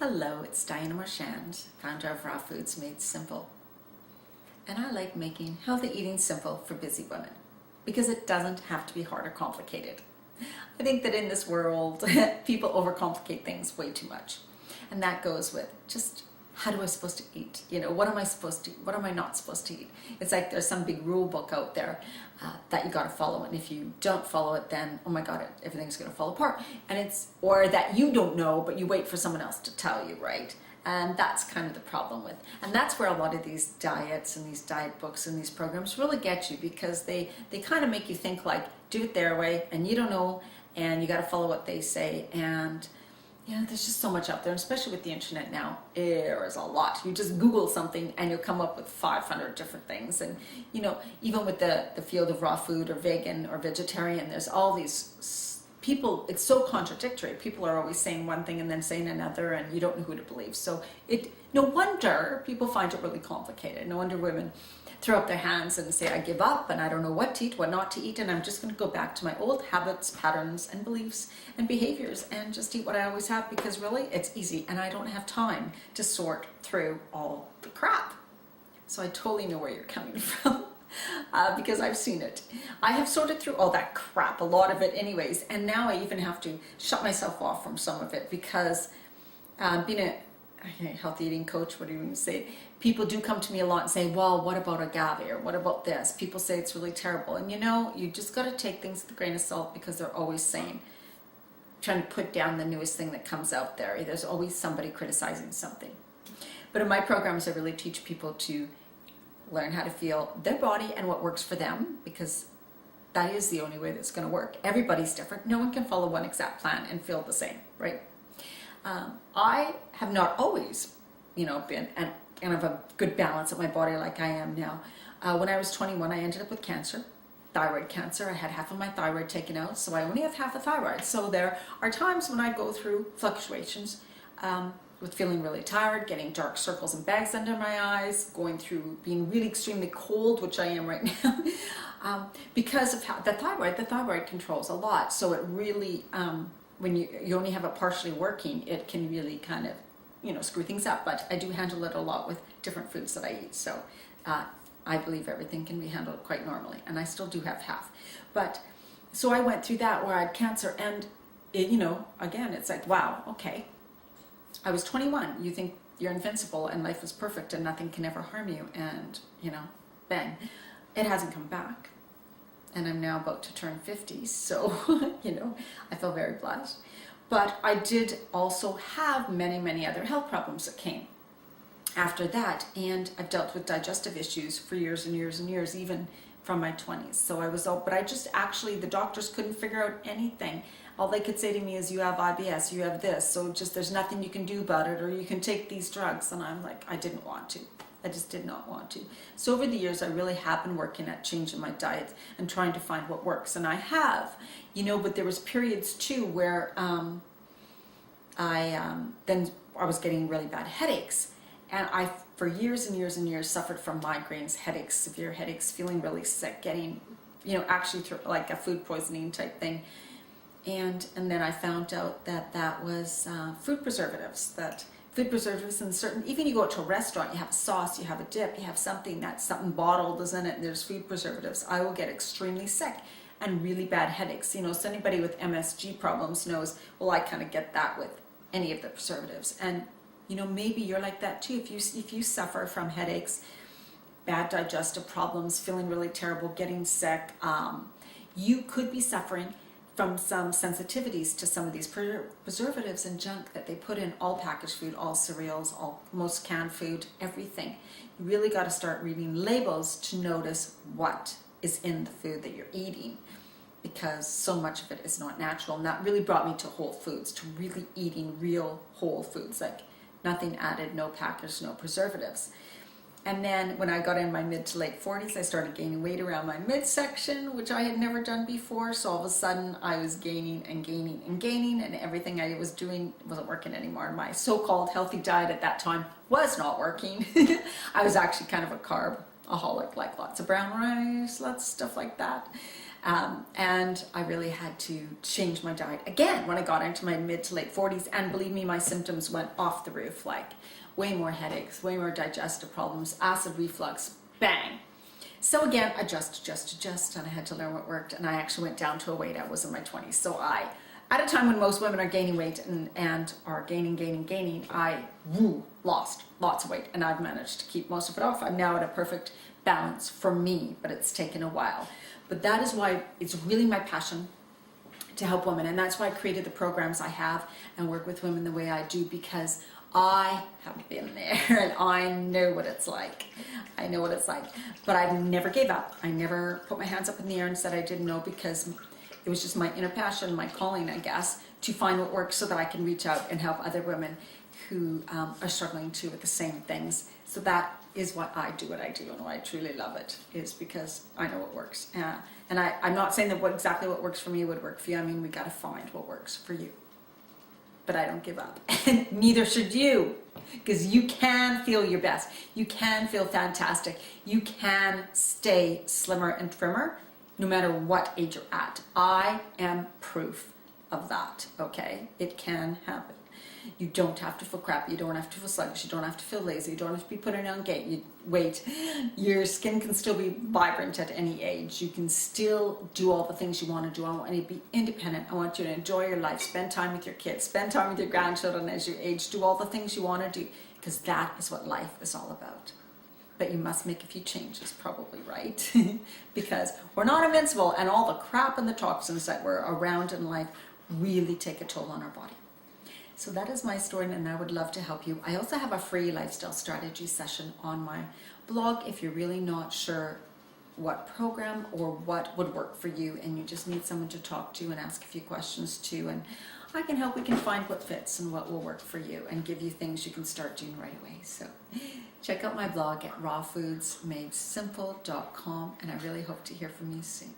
Hello, it's Diana Marchand, founder of Raw Foods Made Simple. And I like making healthy eating simple for busy women because it doesn't have to be hard or complicated. I think that in this world, people overcomplicate things way too much. And that goes with just how am I supposed to eat? What am I supposed to eat? What am I not supposed to eat? It's like there's some big rule book out there that you got to follow. And if you don't follow it, then, oh my God, everything's going to fall apart. Or that you don't know, but you wait for someone else to tell you, right? And that's kind of the problem with, and that's where a lot of these diets and these diet books and these programs really get you, because they kind of make you think like, do it their way, and you don't know, and you got to follow what they say. And there's just so much out there, and especially with the internet now, there is a lot. You just Google something and you'll come up with 500 different things. And even with the field of raw food or vegan or vegetarian, there's all these people. It's so contradictory. People are always saying one thing and then saying another, and you don't know who to believe. So no wonder people find it really complicated. No wonder women throw up their hands and say, I give up and I don't know what to eat, what not to eat, and I'm just going to go back to my old habits, patterns, and beliefs and behaviors and just eat what I always have, because really it's easy and I don't have time to sort through all the crap. So I totally know where you're coming from. Because I've seen it. I have sorted through all that crap, a lot of it anyways, and now I even have to shut myself off from some of it, because being a healthy eating coach, what do you even say? People do come to me a lot and say, well, what about agave, or what about this? People say it's really terrible. And you just got to take things with a grain of salt, because they're always trying to put down the newest thing that comes out there. There's always somebody criticizing something. But in my programs, I really teach people to learn how to feel their body and what works for them, because that is the only way that's going to work. Everybody's different. No one can follow one exact plan and feel the same, right? I have not always, been and have a good balance of my body like I am now. When I was 21, I ended up with cancer, thyroid cancer. I had half of my thyroid taken out, so I only have half the thyroid. So there are times when I go through fluctuations, with feeling really tired, getting dark circles and bags under my eyes, going through being really extremely cold, which I am right now, because of how the thyroid controls a lot. So it really, when you only have it partially working, it can really kind of, screw things up. But I do handle it a lot with different foods that I eat. So I believe everything can be handled quite normally, and I still do have half. But so I went through that where I had cancer, and again, it's like, wow, okay. I was 21. You think you're invincible and life is perfect and nothing can ever harm you, and bang, it hasn't come back. And I'm now about to turn 50, so I feel very blessed. But I did also have many, many other health problems that came after that, and I've dealt with digestive issues for years and years and years, even from my 20s. So but I just actually, the doctors couldn't figure out anything. All they could say to me is, you have IBS, you have this, so just there's nothing you can do about it, or you can take these drugs. And I'm like, I didn't want to. I just did not want to. So over the years, I really have been working at changing my diet and trying to find what works. And I have, but there was periods too where I was getting really bad headaches. And I, for years and years and years, suffered from migraines, headaches, severe headaches, feeling really sick, getting, actually through like a food poisoning type thing. And then I found out that was food preservatives. That food preservatives in certain, even you go out to a restaurant, you have a sauce, you have a dip, you have something bottled is in it, and there's food preservatives. I will get extremely sick and really bad headaches. So anybody with MSG problems knows, well, I kind of get that with any of the preservatives. And maybe you're like that too. If you suffer from headaches, bad digestive problems, feeling really terrible, getting sick, you could be suffering from some sensitivities to some of these preservatives and junk that they put in all packaged food, all cereals, most canned food, everything. You really got to start reading labels to notice what is in the food that you're eating, because so much of it is not natural. And that really brought me to whole foods, to really eating real whole foods, like nothing added, no packaged, no preservatives. And then when I got in my mid to late 40s, I started gaining weight around my midsection, which I had never done before. So all of a sudden I was gaining and gaining and gaining, and everything I was doing wasn't working anymore. My so-called healthy diet at that time was not working. I was actually kind of a carb-aholic, like lots of brown rice, lots of stuff like that. And I really had to change my diet again when I got into my mid to late 40s. And believe me, my symptoms went off the roof, like way more headaches, way more digestive problems, acid reflux, bang. So again, adjust, and I had to learn what worked. And I actually went down to a weight I was in my 20s. So at a time when most women are gaining weight and are gaining, I lost lots of weight, and I've managed to keep most of it off. I'm now at a perfect balance for me, but it's taken a while. But that is why it's really my passion to help women, and that's why I created the programs I have and work with women the way I do, because I have been there and I know what it's like. I know what it's like, but I never gave up. I never put my hands up in the air and said I didn't know, because it was just my inner passion, my calling, I guess, to find what works so that I can reach out and help other women who are struggling too with the same things. So that is why I do what I do, and why I truly love it, is because I know what works. And I'm not saying that exactly what works for me would work for you. I mean, we got to find what works for you. But I don't give up, and neither should you, because you can feel your best. You can feel fantastic. You can stay slimmer and trimmer no matter what age you're at. I am proof of that, okay? It can happen. You don't have to feel crappy. You don't have to feel sluggish. You don't have to feel lazy. You don't have to be putting on weight. Your skin can still be vibrant at any age. You can still do all the things you want to do. I want you to be independent. I want you to enjoy your life. Spend time with your kids. Spend time with your grandchildren as you age. Do all the things you want to do, because that is what life is all about. But you must make a few changes, probably, right? Because we're not invincible, and all the crap and the toxins that were around in life really take a toll on our body. So that is my story, and I would love to help you. I also have a free lifestyle strategy session on my blog if you're really not sure what program or what would work for you, and you just need someone to talk to and ask a few questions to, and I can help. We can find what fits and what will work for you and give you things you can start doing right away. So check out my blog at rawfoodsmadesimple.com, and I really hope to hear from you soon.